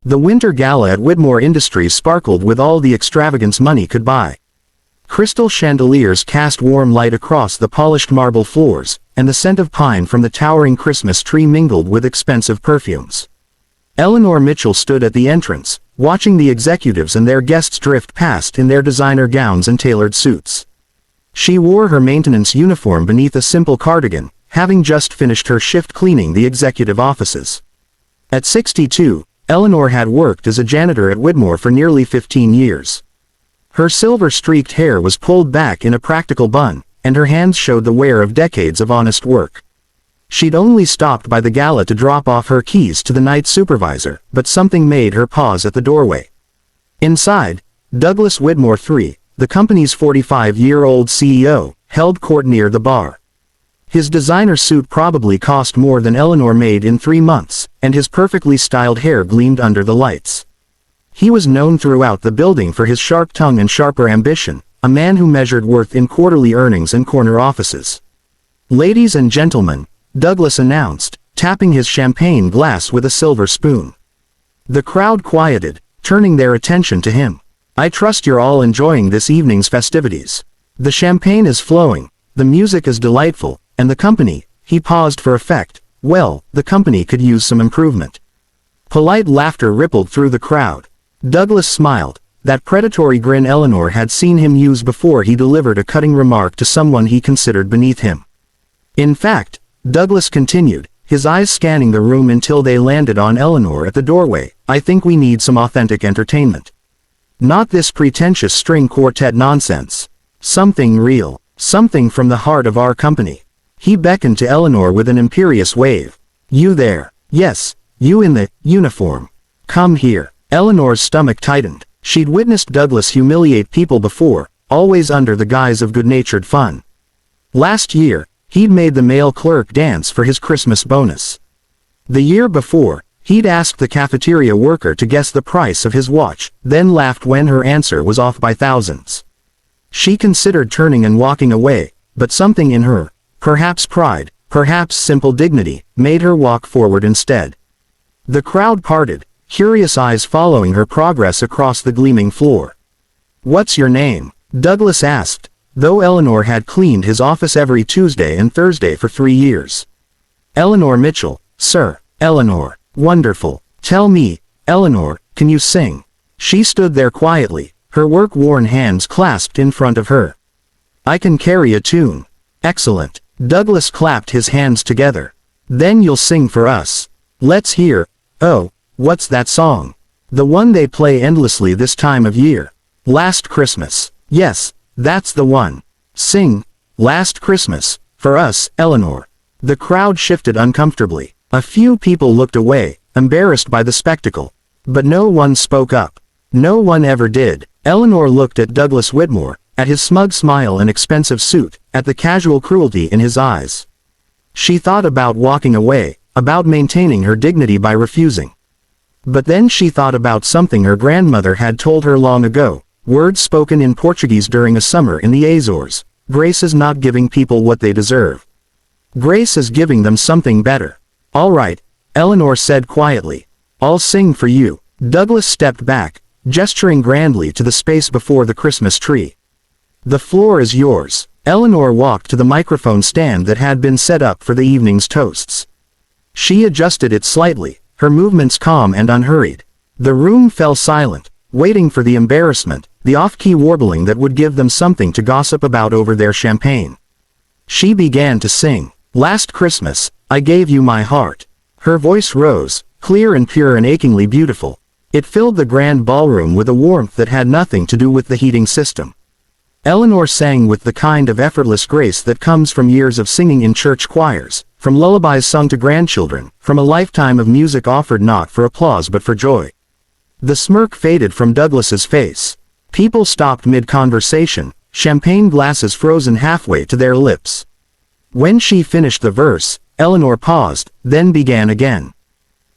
The winter gala at Widmore Industries sparkled with all the extravagance money could buy. Crystal chandeliers cast warm light across the polished marble floors, and the scent of pine from the towering Christmas tree mingled with expensive perfumes. Eleanor Mitchell stood at the entrance, watching the executives and their guests drift past in their designer gowns and tailored suits. She wore her maintenance uniform beneath a simple cardigan, having just finished her shift cleaning the executive offices. At 62, Eleanor had worked as a janitor at Widmore for nearly 15 years. Her silver-streaked hair was pulled back in a practical bun, and her hands showed the wear of decades of honest work. She'd only stopped by the gala to drop off her keys to the night supervisor, but something made her pause at the doorway. Inside, Douglas Widmore III, the company's 45-year-old CEO, held court near the bar. His designer suit probably cost more than Eleanor made in 3 months, and his perfectly styled hair gleamed under the lights. He was known throughout the building for his sharp tongue and sharper ambition, a man who measured worth in quarterly earnings and corner offices. "Ladies and gentlemen," Douglas announced, tapping his champagne glass with a silver spoon. The crowd quieted, turning their attention to him. "I trust you're all enjoying this evening's festivities. The champagne is flowing, the music is delightful, and the company," he paused for effect, "well, the company could use some improvement." Polite laughter rippled through the crowd. Douglas smiled, that predatory grin Eleanor had seen him use before he delivered a cutting remark to someone he considered beneath him. "In fact," Douglas continued, his eyes scanning the room until they landed on Eleanor at the doorway, "I think we need some authentic entertainment. Not this pretentious string quartet nonsense. Something real, something from the heart of our company." He beckoned to Eleanor with an imperious wave. "You there. Yes, you in the uniform. Come here." Eleanor's stomach tightened. She'd witnessed Douglas humiliate people before, always under the guise of good-natured fun. Last year, he'd made the male clerk dance for his Christmas bonus. The year before, he'd asked the cafeteria worker to guess the price of his watch, then laughed when her answer was off by thousands. She considered turning and walking away, but something in her, perhaps pride, perhaps simple dignity, made her walk forward instead. The crowd parted, curious eyes following her progress across the gleaming floor. "What's your name?" Douglas asked, though Eleanor had cleaned his office every Tuesday and Thursday for 3 years. "Eleanor Mitchell, sir." "Eleanor. Wonderful. Tell me, Eleanor, can you sing?" She stood there quietly, her work-worn hands clasped in front of her. "I can carry a tune." "Excellent." Douglas clapped his hands together. "Then you'll sing for us. Let's hear." "Oh, what's that song?" "The one they play endlessly this time of year." "Last Christmas." "Yes, that's the one. Sing, 'Last Christmas,' for us, Eleanor." The crowd shifted uncomfortably. A few people looked away, embarrassed by the spectacle. But no one spoke up. No one ever did. Eleanor looked at Douglas Widmore, at his smug smile and expensive suit, at the casual cruelty in his eyes. She thought about walking away, about maintaining her dignity by refusing. But then she thought about something her grandmother had told her long ago, words spoken in Portuguese during a summer in the Azores: "Grace is not giving people what they deserve. Grace is giving them something better." "All right," Eleanor said quietly. "I'll sing for you." Douglas stepped back, gesturing grandly to the space before the Christmas tree. "The floor is yours." Eleanor walked to the microphone stand that had been set up for the evening's toasts. She adjusted it slightly, her movements calm and unhurried. The room fell silent, waiting for the embarrassment, the off-key warbling that would give them something to gossip about over their champagne. She began to sing, "Last Christmas, I gave you my heart." Her voice rose, clear and pure and achingly beautiful. It filled the grand ballroom with a warmth that had nothing to do with the heating system. Eleanor sang with the kind of effortless grace that comes from years of singing in church choirs, from lullabies sung to grandchildren, from a lifetime of music offered not for applause but for joy. The smirk faded from Douglas's face. People stopped mid-conversation, champagne glasses frozen halfway to their lips. When she finished the verse, Eleanor paused, then began again.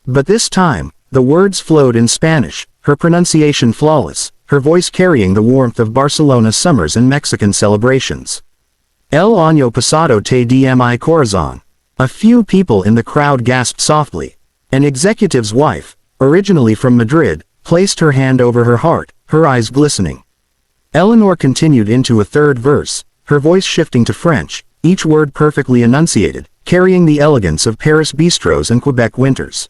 But this time, the words flowed in Spanish, her pronunciation flawless, her voice carrying the warmth of Barcelona summers and Mexican celebrations. "El año pasado te di mi corazón." A few people in the crowd gasped softly. An executive's wife, originally from Madrid, placed her hand over her heart, her eyes glistening. Eleanor continued into a third verse, her voice shifting to French, each word perfectly enunciated, carrying the elegance of Paris bistros and Quebec winters.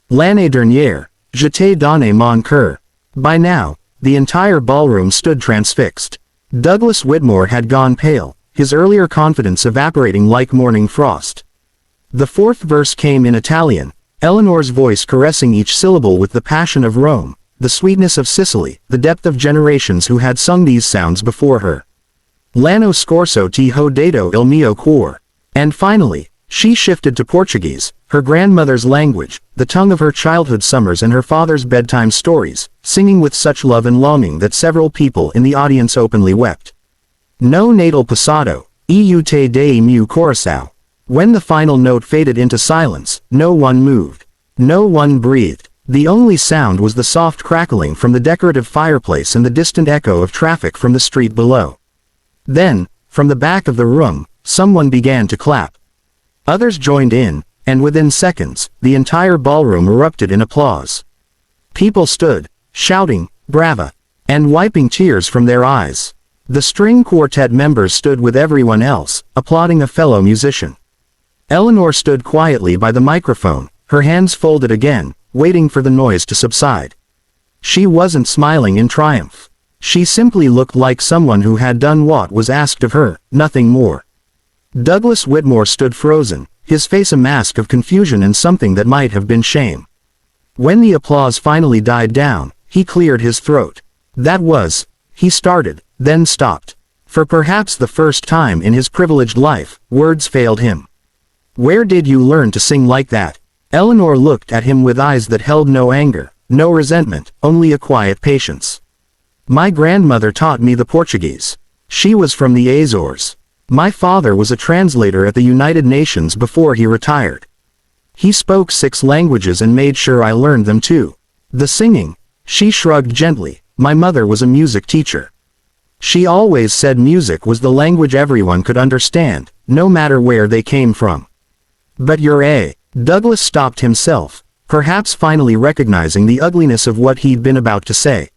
L'année dernière, je t'ai donné mon cœur. By now, the entire ballroom stood transfixed. Douglas Whitmore had gone pale, his earlier confidence evaporating like morning frost. The fourth verse came in Italian, Eleanor's voice caressing each syllable with the passion of Rome, the sweetness of Sicily, the depth of generations who had sung these sounds before her. L'anno scorso ti ho dato il mio cuore. And finally, she shifted to Portuguese, her grandmother's language, the tongue of her childhood summers and her father's bedtime stories, singing with such love and longing that several people in the audience openly wept. No natal passado, eu te dei meu coração. When the final note faded into silence, no one moved. No one breathed. The only sound was the soft crackling from the decorative fireplace and the distant echo of traffic from the street below. Then, from the back of the room, someone began to clap. Others joined in, and within seconds, the entire ballroom erupted in applause. People stood, shouting, "Brava!" and wiping tears from their eyes. The string quartet members stood with everyone else, applauding a fellow musician. Eleanor stood quietly by the microphone, her hands folded again, waiting for the noise to subside. She wasn't smiling in triumph. She simply looked like someone who had done what was asked of her, nothing more. Douglas Whitmore stood frozen, his face a mask of confusion and something that might have been shame. When the applause finally died down, he cleared his throat. That was, he started, then stopped. For perhaps the first time in his privileged life, words failed him. "Where did you learn to sing like that?" Eleanor looked at him with eyes that held no anger, no resentment, only a quiet patience. "My grandmother taught me the Portuguese. She was from the Azores. My father was a translator at the United Nations before he retired. He spoke 6 languages and made sure I learned them too. The singing," she shrugged gently, "my mother was a music teacher. She always said music was the language everyone could understand, no matter where they came from." "But you're a..." Douglas stopped himself, perhaps finally recognizing the ugliness of what he'd been about to say.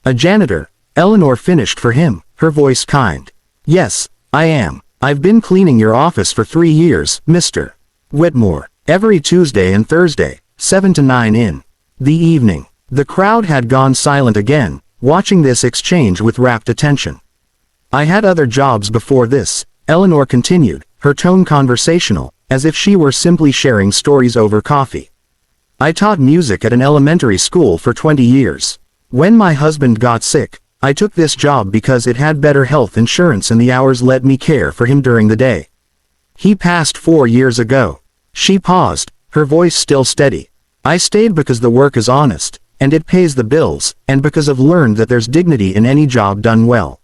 "A janitor," Eleanor finished for him, her voice kind. "Yes, I am. I've been cleaning your office for 3 years, Mr. Whitmore. Every Tuesday and Thursday, 7 to 9 in the evening." The crowd had gone silent again, watching this exchange with rapt attention. "I had other jobs before this," Eleanor continued, her tone conversational, as if she were simply sharing stories over coffee. "I taught music at an elementary school for 20 years. When my husband got sick, I took this job because it had better health insurance and the hours let me care for him during the day. He passed 4 years ago." She paused, her voice still steady. "I stayed because the work is honest, and it pays the bills, and because I've learned that there's dignity in any job done well."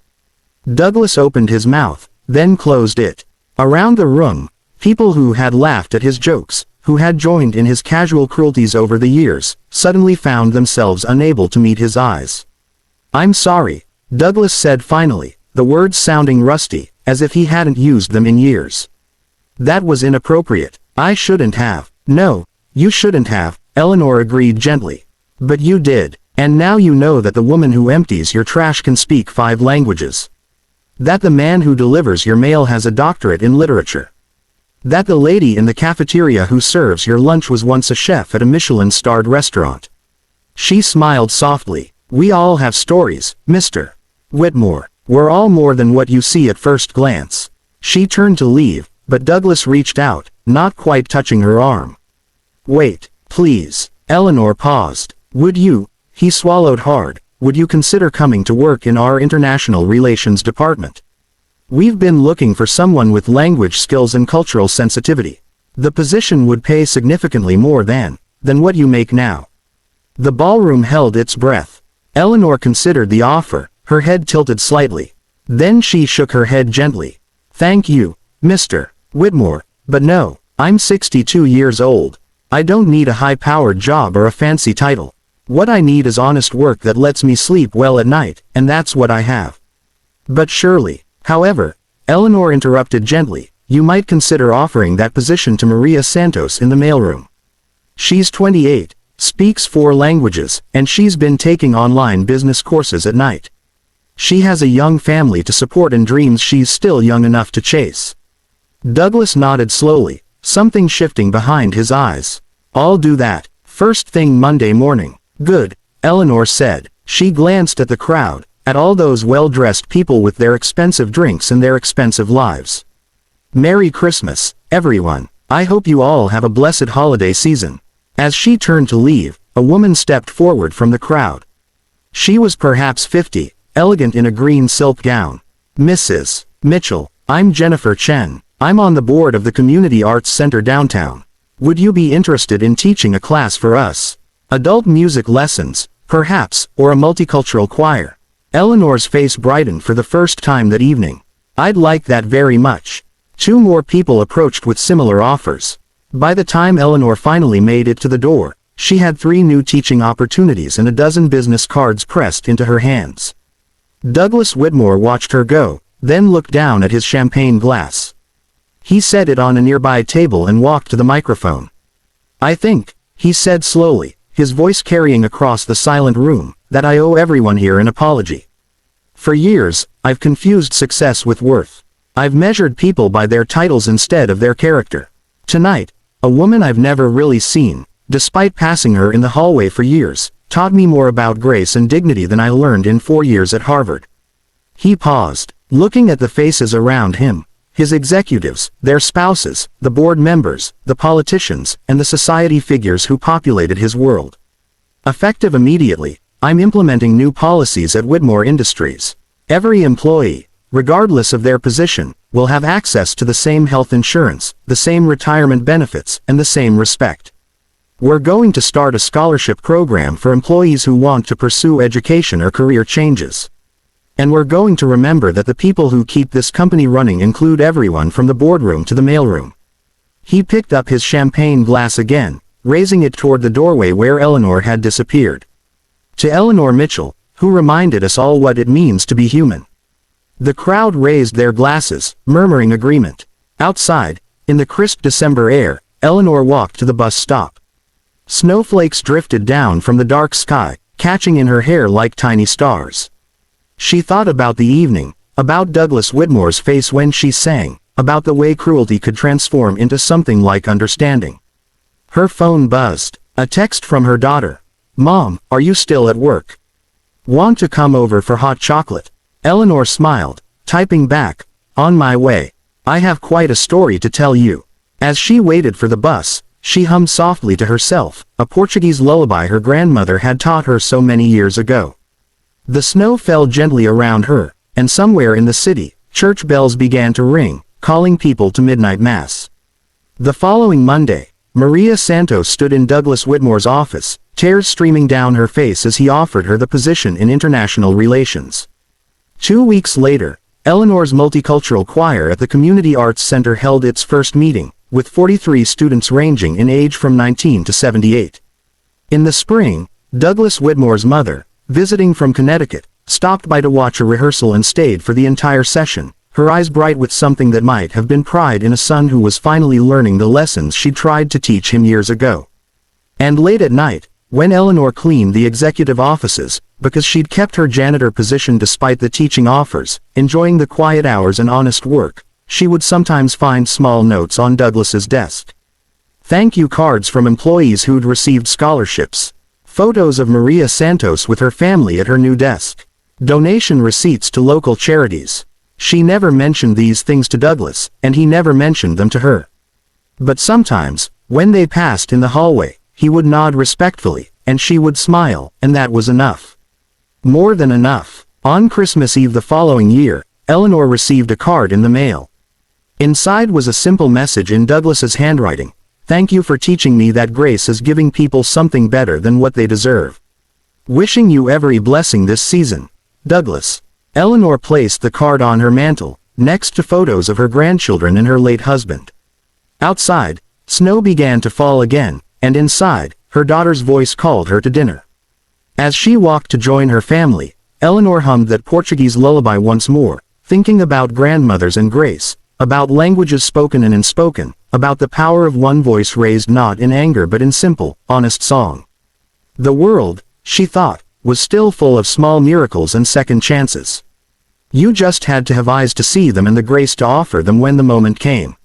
Douglas opened his mouth, then closed it. Around the room, people who had laughed at his jokes, who had joined in his casual cruelties over the years, suddenly found themselves unable to meet his eyes. "I'm sorry," Douglas said finally, the words sounding rusty, as if he hadn't used them in years. "That was inappropriate. I shouldn't have." "No, you shouldn't have," Eleanor agreed gently. "But you did, and now you know that the woman who empties your trash can speak 5 languages. That the man who delivers your mail has a doctorate in literature. That the lady in the cafeteria who serves your lunch was once a chef at a Michelin-starred restaurant." She smiled softly. "We all have stories, Mr. Whitmore. We're all more than what you see at first glance." She turned to leave, but Douglas reached out, not quite touching her arm. "Wait, please." Eleanor paused. "Would you," he swallowed hard, "would you consider coming to work in our international relations department? We've been looking for someone with language skills and cultural sensitivity. The position would pay significantly more than what you make now." The ballroom held its breath. Eleanor considered the offer, her head tilted slightly. Then she shook her head gently. "Thank you, Mr. Whitmore, but no, I'm 62 years old. I don't need a high-powered job or a fancy title. What I need is honest work that lets me sleep well at night, and that's what I have." "But surely, however," Eleanor interrupted gently, "you might consider offering that position to Maria Santos in the mailroom. She's 28, speaks 4 languages, and she's been taking online business courses at night. She has a young family to support and dreams she's still young enough to chase. Douglas nodded slowly, something shifting behind his eyes. I'll do that, first thing Monday morning. Good, Eleanor said. She glanced at the crowd, at all those well-dressed people with their expensive drinks and their expensive lives. Merry Christmas, everyone. I hope you all have a blessed holiday season. As she turned to leave, a woman stepped forward from the crowd. She was perhaps 50, elegant in a green silk gown. Mrs. Mitchell, I'm Jennifer Chen. I'm on the board of the Community Arts Center downtown. Would you be interested in teaching a class for us? Adult music lessons, perhaps, or a multicultural choir? Eleanor's face brightened for the first time that evening. I'd like that very much. 2 more people approached with similar offers. By the time Eleanor finally made it to the door, she had 3 new teaching opportunities and a dozen business cards pressed into her hands. Douglas Whitmore watched her go, then looked down at his champagne glass. He set it on a nearby table and walked to the microphone. I think, he said slowly, his voice carrying across the silent room, that I owe everyone here an apology. For years, I've confused success with worth. I've measured people by their titles instead of their character. Tonight, a woman I've never really seen, despite passing her in the hallway for years, taught me more about grace and dignity than I learned in 4 years at Harvard. He paused, looking at the faces around him. His executives, their spouses, the board members, the politicians, and the society figures who populated his world. Effective immediately, I'm implementing new policies at Whitmore Industries. Every employee, regardless of their position, will have access to the same health insurance, the same retirement benefits, and the same respect. We're going to start a scholarship program for employees who want to pursue education or career changes. And we're going to remember that the people who keep this company running include everyone from the boardroom to the mailroom. He picked up his champagne glass again, raising it toward the doorway where Eleanor had disappeared. To Eleanor Mitchell, who reminded us all what it means to be human. The crowd raised their glasses, murmuring agreement. Outside, in the crisp December air, Eleanor walked to the bus stop. Snowflakes drifted down from the dark sky, catching in her hair like tiny stars. She thought about the evening, about Douglas Whitmore's face when she sang, about the way cruelty could transform into something like understanding. Her phone buzzed, a text from her daughter. Mom, are you still at work? Want to come over for hot chocolate? Eleanor smiled, typing back, on my way. I have quite a story to tell you. As she waited for the bus, she hummed softly to herself, a Portuguese lullaby her grandmother had taught her so many years ago. The snow fell gently around her, and somewhere in the city, church bells began to ring, calling people to midnight mass. The following Monday, Maria Santos stood in Douglas Whitmore's office, tears streaming down her face as he offered her the position in international relations. 2 weeks later, Eleanor's multicultural choir at the Community Arts Center held its first meeting, with 43 students ranging in age from 19 to 78. In the spring, Douglas Whitmore's mother, visiting from Connecticut, stopped by to watch a rehearsal and stayed for the entire session, her eyes bright with something that might have been pride in a son who was finally learning the lessons she tried to teach him years ago. And late at night, when Eleanor cleaned the executive offices, because she'd kept her janitor position despite the teaching offers, enjoying the quiet hours and honest work, she would sometimes find small notes on Douglas's desk. Thank you cards from employees who'd received scholarships. Photos of Maria Santos with her family at her new desk. Donation receipts to local charities. She never mentioned these things to Douglas, and he never mentioned them to her. But sometimes, when they passed in the hallway, he would nod respectfully, and she would smile, and that was enough. More than enough. On Christmas Eve the following year, Eleanor received a card in the mail. Inside was a simple message in Douglas's handwriting. Thank you for teaching me that grace is giving people something better than what they deserve. Wishing you every blessing this season. Douglas. Eleanor placed the card on her mantel, next to photos of her grandchildren and her late husband. Outside, snow began to fall again, and inside, her daughter's voice called her to dinner. As she walked to join her family, Eleanor hummed that Portuguese lullaby once more, thinking about grandmothers and grace, about languages spoken and unspoken, about the power of one voice raised not in anger but in simple, honest song. The world, she thought, was still full of small miracles and second chances. You just had to have eyes to see them and the grace to offer them when the moment came.